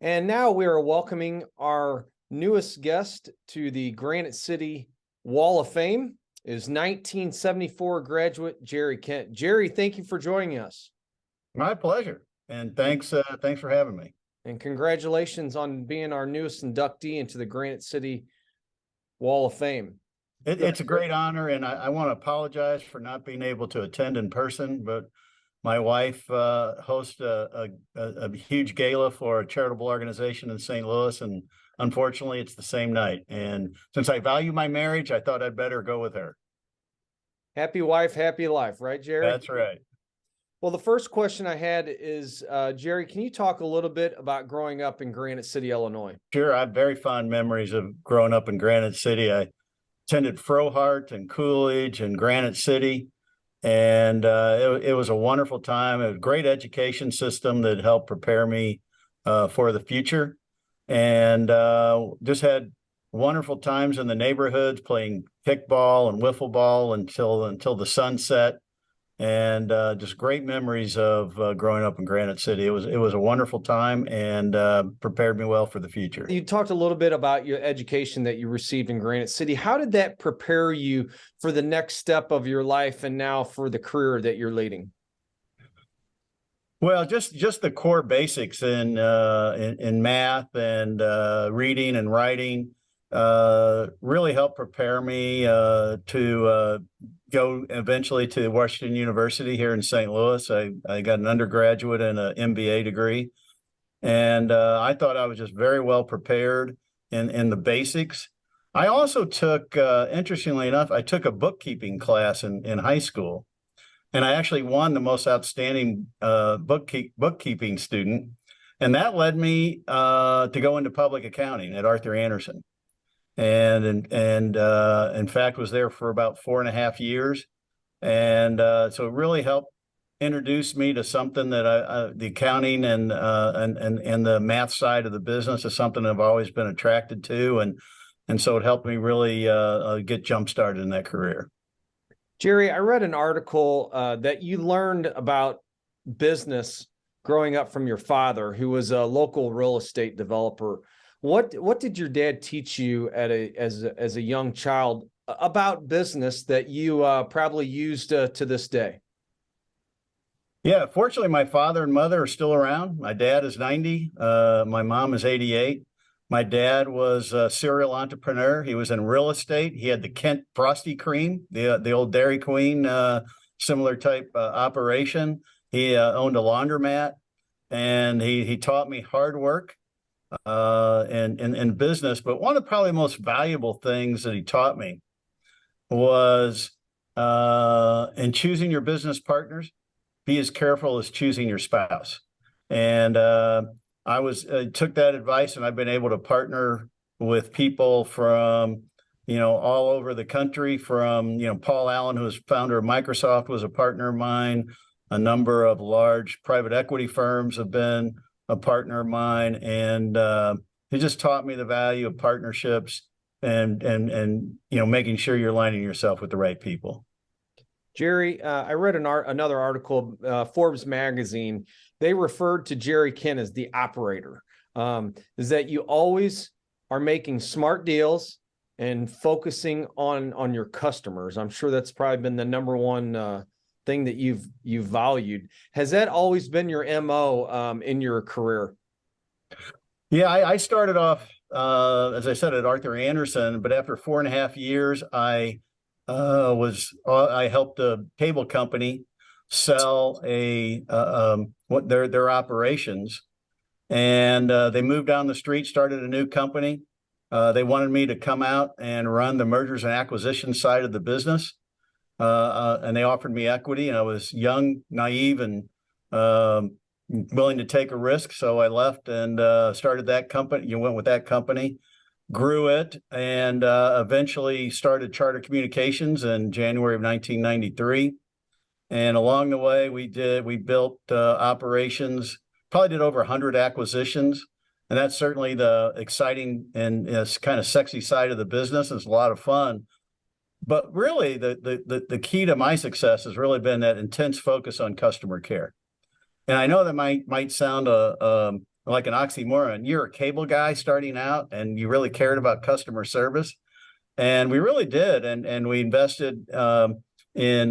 And now we are welcoming our newest guest to the Granite City Wall of Fame is 1974 graduate Jerry Kent. Jerry, thank you for joining us. My pleasure. And thanks for having me. And congratulations on being our newest inductee into the Granite City Wall of Fame. It's a great honor, and I want to apologize for not being able to attend in person, but my wife hosts a huge gala for a charitable organization in St. Louis, and unfortunately, it's the same night. And since I value my marriage, I thought I'd better go with her. Happy wife, happy life, right, Jerry? That's right. Well, the first question I had is, Jerry, can you talk a little bit about growing up in Granite City, Illinois? Sure. I have very fond memories of growing up in Granite City. I attended Frohart and Coolidge and Granite City. And it was a wonderful time. It was a great education system that helped prepare me for the future. And just had wonderful times in the neighborhoods playing kickball and wiffle ball until the sun set. And just great memories of growing up in Granite City. It was a wonderful time and prepared me well for the future. You talked a little bit about your education that you received in Granite City. How did that prepare you for the next step of your life and now for the career that you're leading? Well, just the core basics in math and reading and writing really helped prepare me to go eventually to Washington University here in St. Louis. I got an undergraduate and an MBA degree, and I thought I was just very well prepared in the basics. I also took, interestingly enough, I took a bookkeeping class in high school, and I actually won the most outstanding bookkeeping student, and that led me to go into public accounting at Arthur Andersen. And in fact was there for about 4.5 years, and so it really helped introduce me to something that the accounting and the math side of the business is something I've always been attracted to, and so it helped me really get jump started in that career. Jerry, I read an article that you learned about business growing up from your father, who was a local real estate developer. What did your dad teach you as a young child about business that you probably used to this day? Yeah, fortunately, my father and mother are still around. My dad is 90. My mom is 88. My dad was a serial entrepreneur. He was in real estate. He had the Kent Frosty Cream, the old Dairy Queen, similar type operation. He owned a laundromat, and he taught me hard work in business. But one of the probably most valuable things that he taught me was in choosing your business partners, be as careful as choosing your spouse. And I took that advice, and I've been able to partner with people from, all over the country. From, Paul Allen, who was founder of Microsoft, was a partner of mine. A number of large private equity firms have been a partner of mine, and he just taught me the value of partnerships and making sure you're aligning yourself with the right people. Jerry, I read another article, Forbes magazine. They referred to Jerry Kent as the operator. Is that you always are making smart deals and focusing on your customers. I'm sure that's probably been the number one thing that you've valued. Has that always been your MO in your career? Yeah, I started off, as I said, at Arthur Andersen, but after 4.5 years, I helped a cable company sell their operations, and they moved down the street, started a new company. They wanted me to come out and run the mergers and acquisitions side of the business. And they offered me equity, and I was young, naive, and willing to take a risk. So I left and started that company. Went with that company, grew it, and eventually started Charter Communications in January of 1993. And along the way, we built operations, probably did over 100 acquisitions. And that's certainly the exciting and kind of sexy side of the business. It's a lot of fun. But really, the key to my success has really been that intense focus on customer care. And I know that might sound a like an oxymoron. You're a cable guy starting out and you really cared about customer service. And we really did. And we invested in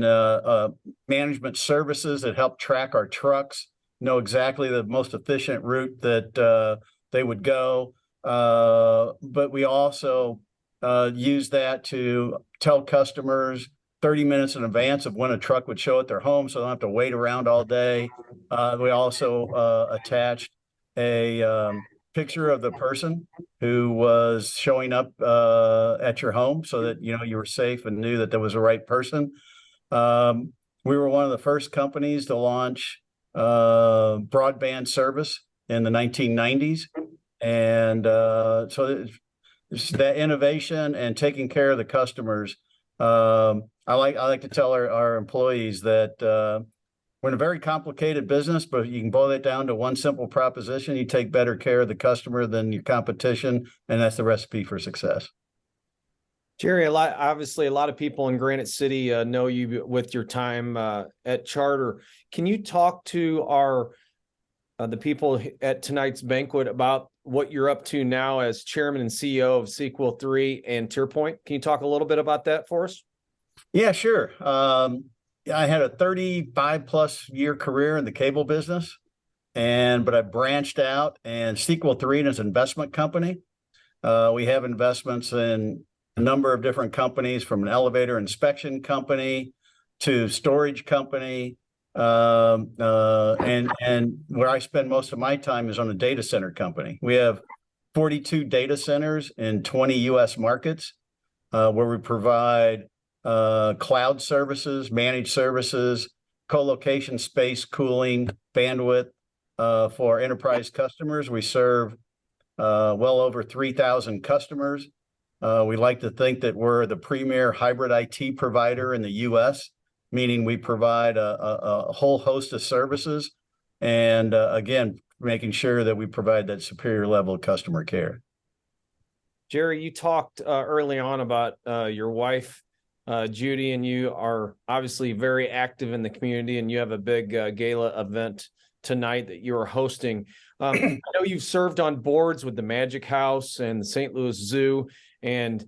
management services that helped track our trucks, know exactly the most efficient route that they would go. But we also use that to tell customers 30 minutes in advance of when a truck would show at their home, so they don't have to wait around all day. We also attached a picture of the person who was showing up at your home so that you were safe and knew that there was the right person. We were one of the first companies to launch broadband service in the 1990s. And so it's that innovation and taking care of the customers. I like to tell our employees that we're in a very complicated business, but you can boil it down to one simple proposition. You take better care of the customer than your competition, and that's the recipe for success. Jerry, obviously a lot of people in Granite City know you with your time at Charter. Can you talk to the people at tonight's banquet about what you're up to now as chairman and CEO of Sequel 3 and TierPoint? Can you talk a little bit about that for us? Yeah, sure. I had a 35+ year career in the cable business, but I branched out, and Sequel 3 is an investment company. We have investments in a number of different companies, from an elevator inspection company to storage company. And where I spend most of my time is on a data center company. We have 42 data centers in 20 US markets, where we provide cloud services, managed services, co-location space, cooling, bandwidth for enterprise customers. We serve well over 3,000 customers. We like to think that we're the premier hybrid IT provider in the US, meaning we provide a whole host of services, and again, making sure that we provide that superior level of customer care. Jerry, you talked early on about your wife, Judy, and you are obviously very active in the community, and you have a big gala event tonight that you are hosting. I know you've served on boards with the Magic House and the St. Louis Zoo, and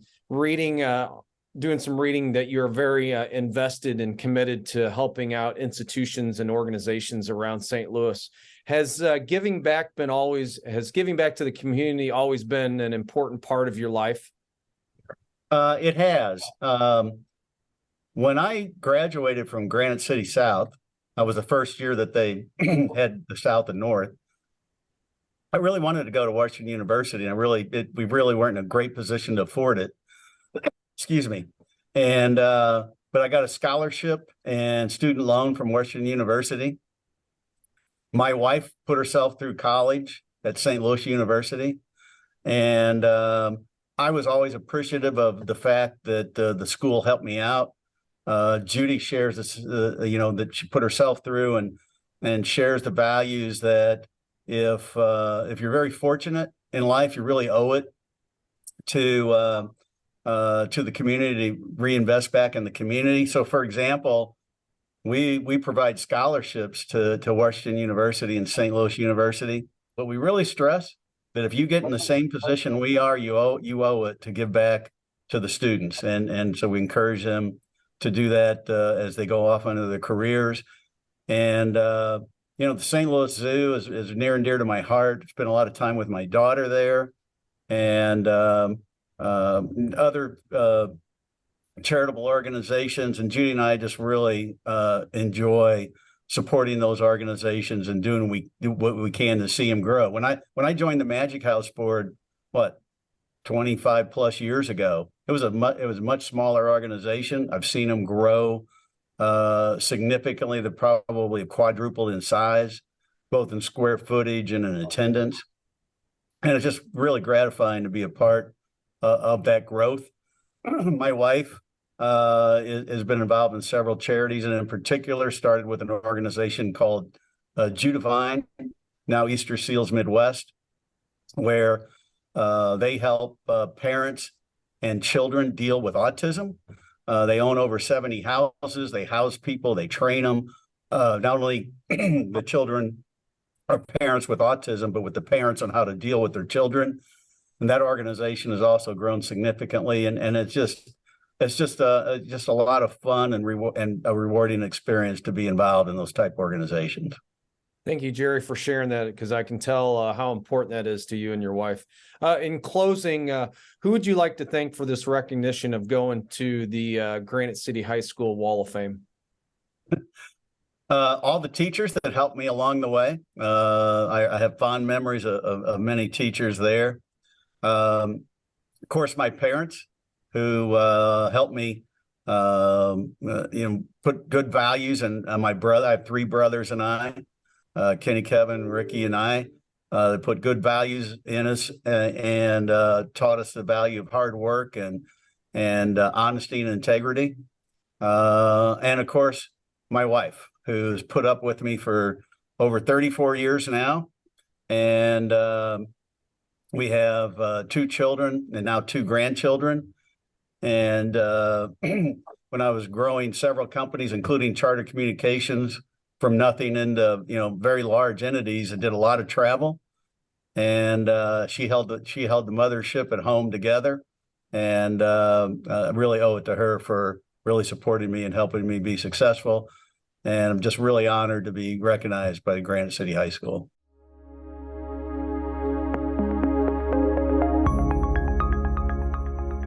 doing some reading that you're very invested and committed to helping out institutions and organizations around St. Louis. Has giving back to the community always been an important part of your life? It has. When I graduated from Granite City South, I was the first year that they had the South and North. I really wanted to go to Washington University, and we really weren't in a great position to afford it. Excuse me. But I got a scholarship and student loan from Washington University. My wife put herself through college at St. Louis University. And I was always appreciative of the fact that the school helped me out. Judy shares this, that she put herself through, and shares the values that if you're very fortunate in life, you really owe it to the community to reinvest back in the community. So, for example, we provide scholarships to Washington University and St. Louis University, but we really stress that if you get in the same position we are, you owe it to give back to the students, and so we encourage them to do that as they go off into their careers. And the St. Louis Zoo is near and dear to my heart. Spent a lot of time with my daughter there, and other charitable organizations, and Judy and I just really enjoy supporting those organizations and doing what we can to see them grow. When I joined the Magic House board, 25+ years ago, it was a much smaller organization. I've seen them grow significantly. They're probably quadrupled in size, both in square footage and in attendance. And it's just really gratifying to be a part of that growth. My wife has been involved in several charities, and in particular started with an organization called Judivine, now Easter Seals Midwest, where they help parents and children deal with autism. They own over 70 houses. They house people. They train them. Not only the children our parents with autism, but with the parents on how to deal with their children. And that organization has also grown significantly. And it's just a lot of fun and a rewarding experience to be involved in those type organizations. Thank you, Jerry, for sharing that, because I can tell how important that is to you and your wife. In closing, who would you like to thank for this recognition of going to the Granite City High School Wall of Fame? All the teachers that helped me along the way. I have fond memories of many teachers there. Of course, my parents, who helped me, put good values. And my brother, I have three brothers, and Kenny, Kevin, Ricky, and I. They put good values in us and taught us the value of hard work and honesty and integrity. And of course, my wife, who's put up with me for over 34 years now. And we have 2 children and now 2 grandchildren. And when I was growing several companies, including Charter Communications, from nothing into very large entities, and did a lot of travel. And she held the mothership at home together. And I really owe it to her for really supporting me and helping me be successful. And I'm just really honored to be recognized by Granite City High School.